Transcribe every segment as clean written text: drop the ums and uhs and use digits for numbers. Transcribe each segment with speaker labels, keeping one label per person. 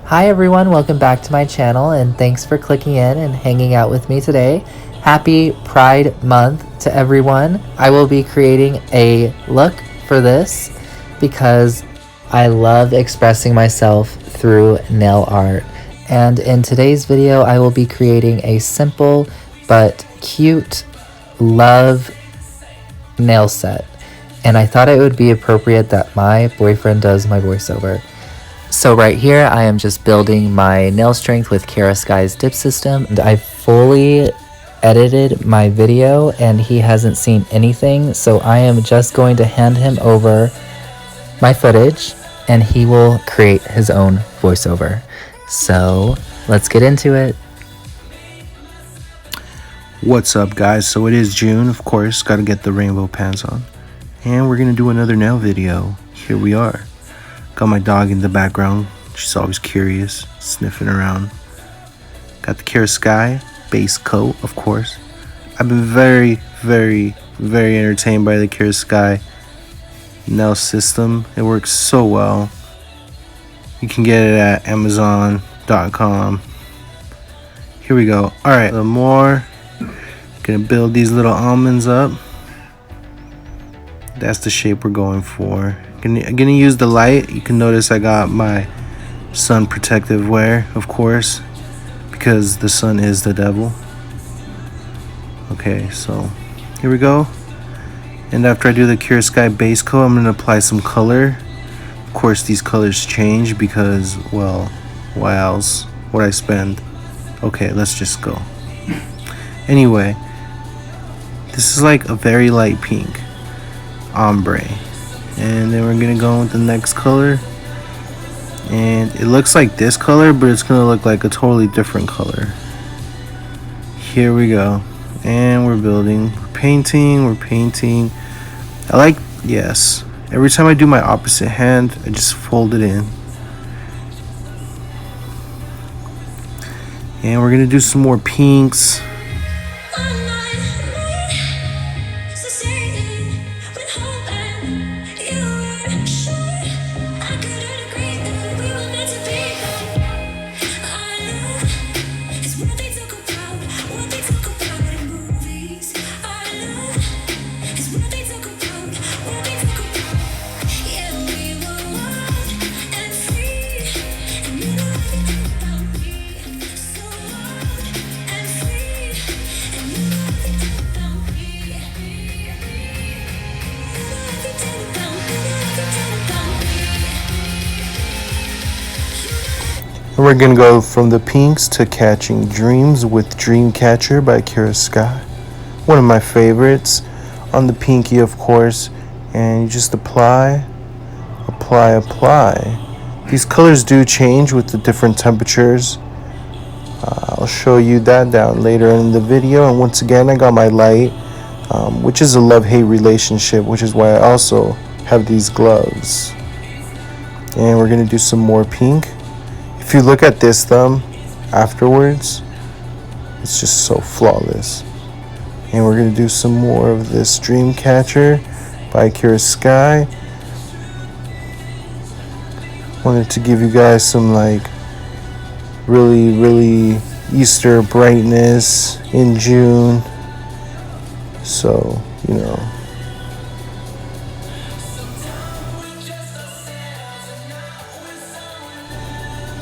Speaker 1: Hi everyone, welcome back to my channel and thanks for clicking in and hanging out with me today. Happy Pride Month to everyone. I will be creating a look for this because I love expressing myself through nail art. And in today's video, I will be creating a simple but cute love nail set. And I thought it would be appropriate that my boyfriend does my voiceover. So right here, I am just building my nail strength with Kiara Sky's dip system. And I fully edited my video and he hasn't seen anything. So I am just going to hand him over my footage and he will create his own voiceover. So let's get into it.
Speaker 2: What's up guys? So it is June, of course, gotta get the rainbow pants on. And we're gonna do another nail video. Here we are. Got my dog in the background. She's always curious, sniffing around. Got the Kiara Sky base coat, of course. I've been very entertained by the Kiara Sky nail system. It works so well. You can get it at Amazon.com. Here we go. Alright, a little more. Gonna build these little almonds up. That's the shape we're going for. Gonna use the light. You can notice I got my sun protective wear, of course, because the sun is the devil. Okay, so here we go. And after I do the Kiara Sky base coat, I'm gonna apply some color. Of course, these colors change because, well, why else would I spend? Okay, let's just go. Anyway, this is like a very light pink ombre. And then we're gonna go with the next color, and it looks like this color, but it's gonna look like a totally different color. Here we go. And we're building, we're painting. I like, yes, every time I do my opposite hand, I just fold it in. And we're gonna do some more pinks. We're gonna go from the pinks to Catching Dreams with Dreamcatcher by Kiara Sky. One of my favorites. On the pinky, of course. And you just apply. These colors do change with the different temperatures. I'll show you that down later in the video. And once again, I got my light, which is a love-hate relationship, which is why I also have these gloves. And we're gonna do some more pink. If you look at this thumb afterwards, it's just so flawless. And we're gonna do some more of this Dreamcatcher by Kiara Sky. Wanted to give you guys some like really Easter brightness in June. So, you know.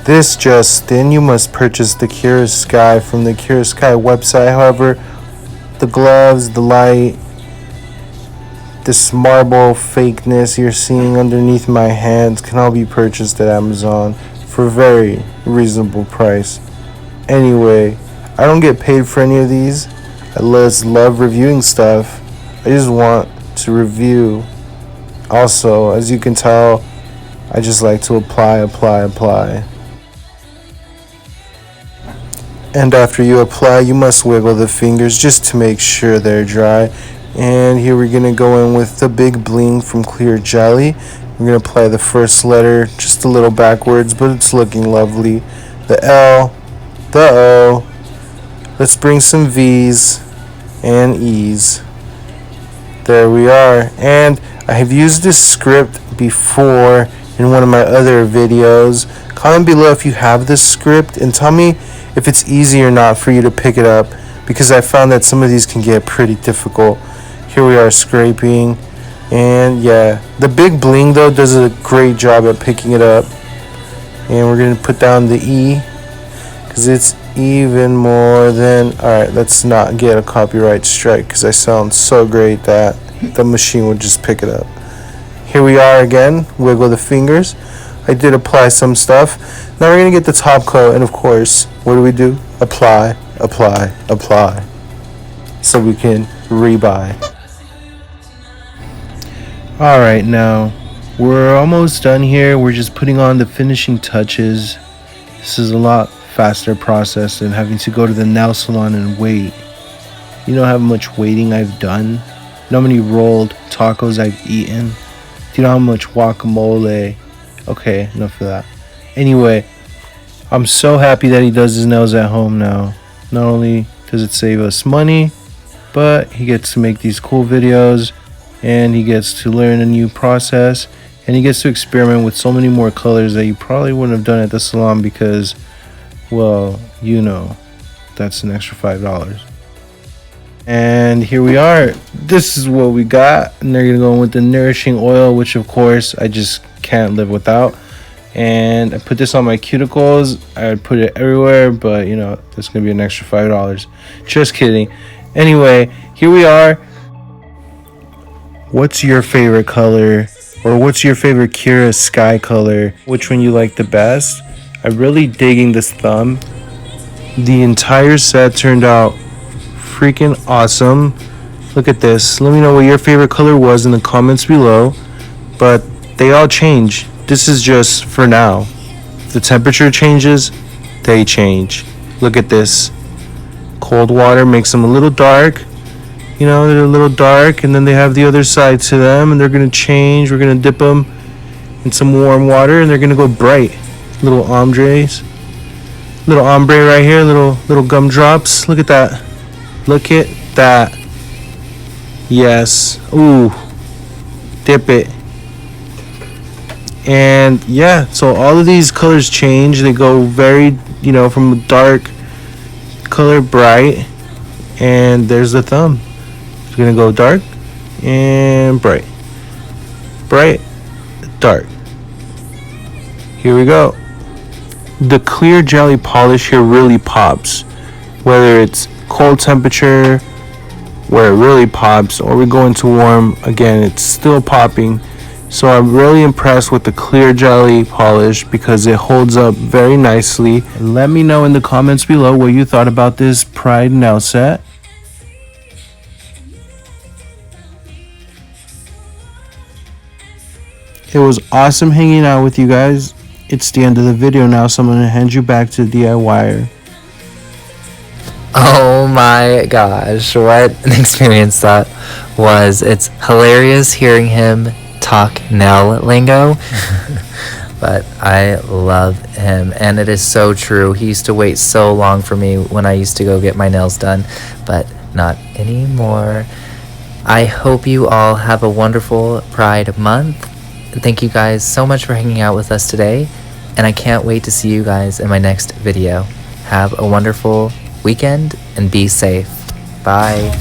Speaker 2: This just in, you must purchase the Kiara Sky from the Kiara Sky website. However, the gloves, the light, this marble fakeness you're seeing underneath my hands can all be purchased at Amazon for a very reasonable price. Anyway, I don't get paid for any of these. I just love reviewing stuff. I just want to review. Also, as you can tell, I just like to apply. And after you apply, you must wiggle the fingers just to make sure they're dry. And here we're gonna go in with the big Bling from Clear Jelly. We're gonna apply the first letter just a little backwards, but it's looking lovely. The L, the O. Let's bring some V's and E's. There we are. And I have used this script before in one of my other videos Comment below if you have this script and tell me if it's easy or not for you to pick it up, because I found that some of these can get pretty difficult. Here we are scraping, and yeah, the big Bling though does a great job at picking it up. And we're gonna put down the E because it's even more than, alright, let's not get a copyright strike because I sound so great that the machine would just pick it up. Here we are again, wiggle the fingers. I did apply some stuff. Now we're gonna get the top coat, and of course, what do? Apply, apply, apply, so we can rebuy. Alright, now we're almost done here. We're just putting on the finishing touches. This is a lot faster process than having to go to the nail salon and wait. You know how much waiting I've done? You know how many rolled tacos I've eaten? Do you know how much guacamole? Okay, enough of that. Anyway, I'm so happy that he does his nails at home now. Not only does it save us money, but he gets to make these cool videos, and he gets to learn a new process, and he gets to experiment with so many more colors that you probably wouldn't have done at the salon because, well, you know, that's an extra $5. And here we are. This is what we got, and they're gonna go with the nourishing oil, which of course I just can't live without. And I put this on my cuticles. I would put it everywhere, but you know, that's gonna be an extra $5. Just kidding. Anyway, here we are. What's your favorite color, or what's your favorite Kiara Sky color? Which one you like the best? I'm really digging this thumb. The entire set turned out freaking awesome. Look at this. Let me know what your favorite color was in the comments below, but they all change. This is just for now. If the temperature changes, they change. Look at this. Cold water makes them a little dark. You know, they're a little dark, and then they have the other side to them, and they're gonna change. We're gonna dip them in some warm water, and they're gonna go bright. Little ombres. Little ombre right here, little gumdrops. Look at that. Look at that. Yes. Ooh. Dip it. And yeah, so all of these colors change. They go very, you know, from dark color bright. And there's the thumb. It's gonna go dark and bright. Bright, dark. Here we go. The clear jelly polish here really pops. Whether it's cold temperature where it really pops, or we go into warm, again it's still popping. So I'm really impressed with the clear jelly polish because it holds up very nicely. Let me know in the comments below what you thought about this Pride nail set. It was awesome hanging out with you guys. It's the end of the video now, so I'm going to hand you back to the DIYer.
Speaker 1: Oh my gosh, what an experience that was. It's hilarious hearing him talk nail lingo, but I love him, and it is so true. He used to wait so long for me when I used to go get my nails done, but not anymore. I hope you all have a wonderful Pride Month. Thank you guys so much for hanging out with us today, and I can't wait to see you guys in my next video. Have a wonderful weekend and be safe. Bye.